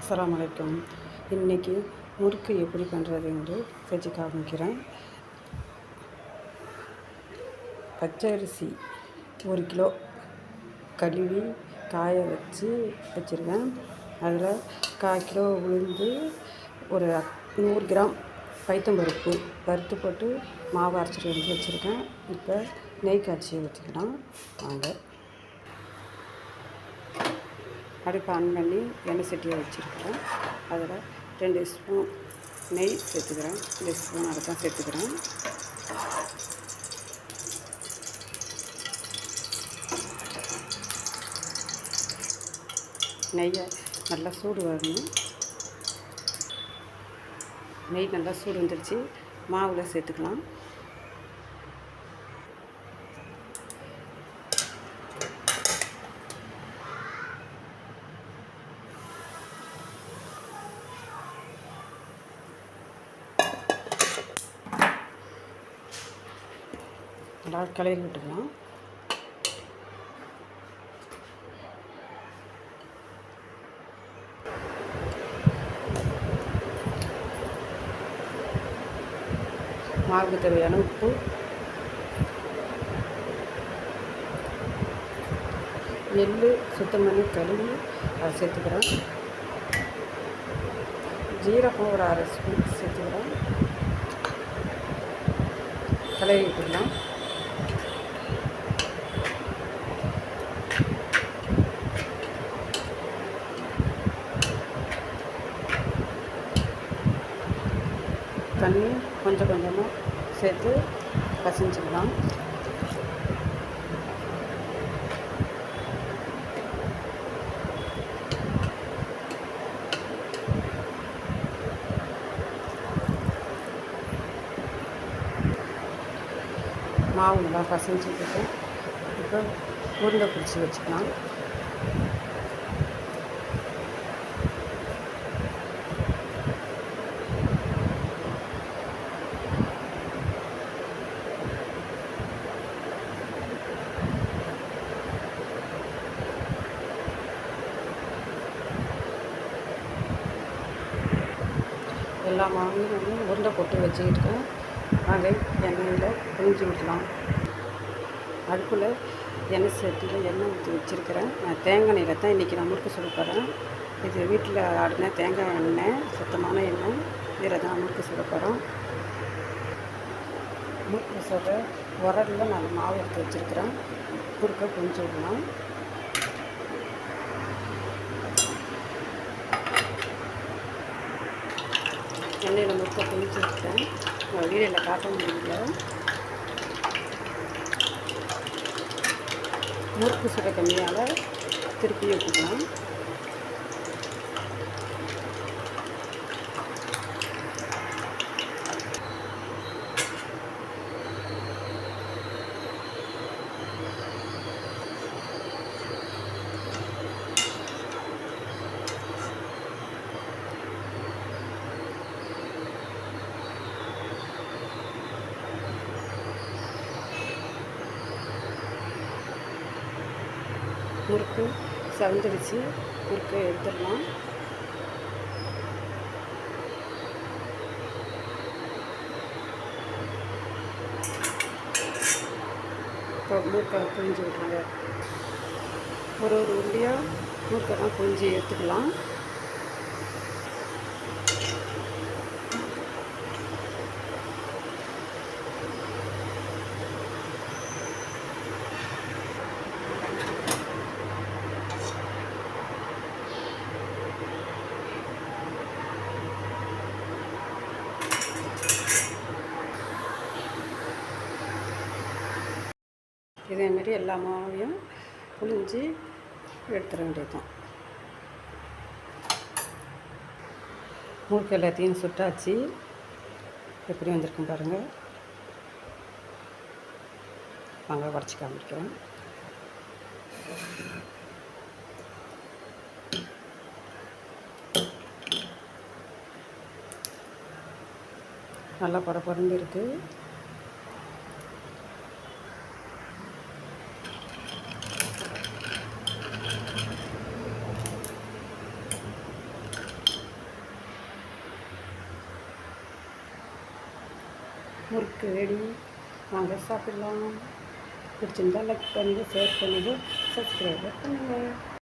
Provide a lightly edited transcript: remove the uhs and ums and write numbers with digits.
அஸ்ஸலாமு அலைக்கும். இன்றைக்கி முறுக்கு எப்படி பண்ணுறது என்று செஞ்சு காமிக்கிறேன். பச்சை அரிசி 1 கிலோ கழுவி காய வச்சுருக்கேன். அதில் 1/4 கிலோ உளுந்து, ஒரு 100 கிராம் பைத்தம்பருப்பு வறுத்து போட்டு மாவு அரைச்சிட்டு வந்து வச்சுருக்கேன். இப்போ நெய் காய்ச்சி வச்சுக்கலாம். வாங்க. அடுப்பு ஆன் பண்ணி எண்ணெய் சட்டியை வச்சுருக்கிறேன். அதில் 2 ஸ்பூன் நெய் சேர்த்துக்கிறேன். 2 ஸ்பூன் அதை தான் சேர்த்துக்கிறேன். நெய்யை நல்லா சூடு வரணும். நெய் நல்லா சூடு வந்துடுச்சு. மாவில் சேர்த்துக்கலாம். நல்லா கிளறி விட்டுக்கலாம். மாவுக்கு தேவையான உப்பு, நெல் சுத்தம் பண்ணி கழுவி அதை சேர்த்துக்கிறேன். ஜீரகம் ஒரு 1/2 ஸ்பூன் சேர்த்துக்கிறேன். கிளறி விட்டுக்கலாம். தண்ணி கொஞ்சம் கொஞ்சமாக சேர்த்து பசைஞ்சிக்கலாம். மாவு நல்லா பசைஞ்சிக்கிட்டு இப்போ உருண்டை பிடிச்சி வச்சுக்கலாம். எல்லா மாவையும் உருண்டை போட்டு வச்சுக்கிட்டு அதை எண்ணெயில் புழிஞ்சு விடலாம். அடுப்பில் எண்ணெய் சட்டியில் எண்ணெய் ஊற்றி வச்சுருக்கிறேன். நான் தேங்காய் எண்ணெயில் தான் இன்றைக்கி நான் முறுக்கு சுட போகிறேன். இது வீட்டில் ஆடின தேங்காய் எண்ணெய், சுத்தமான எண்ணெய். இதில் தான் முறுக்கு சுட போகிறோம். முறுக்கு சுட உரலில் நான் மாவு எடுத்து வச்சுருக்கிறேன். முறுக்கை புழிஞ்சு விடலாம். எண்ணெயில் முறுக்கை புழிஞ்சு விட்டேன். வீடியோவில் காட்ட முடியல. முறுக்கு சுட கம்மியால் திருப்பி விட்டுக்கலாம். முறுக்கு செவந்துடுச்சு. முறுக்கு எடுத்துடலாம். இப்போ முறுக்கை புழிஞ்சு விட்டுருங்க. ஒரு உருண்டையாக முறுக்கெல்லாம் புழிஞ்சு எடுத்துக்கலாம். இதேமாரி எல்லா மாவையும் புழிஞ்சு எடுத்துட வேண்டியது தான். முறுக்கு எல்லாத்தையும் சுட்டாச்சு. எப்படி வந்திருக்கும் பாருங்கள். வாங்க உடச்சி காமிக்கிறேன். நல்லா பரபரந்து இருக்குது. முறுக்கு ரெடி. வாங்க சாப்பிடலாம். பிடிச்சிருந்தா லைக் பண்ணுங்கள், ஷேர் பண்ணுங்கள், சப்ஸ்கிரைப் பண்ணுங்கள்.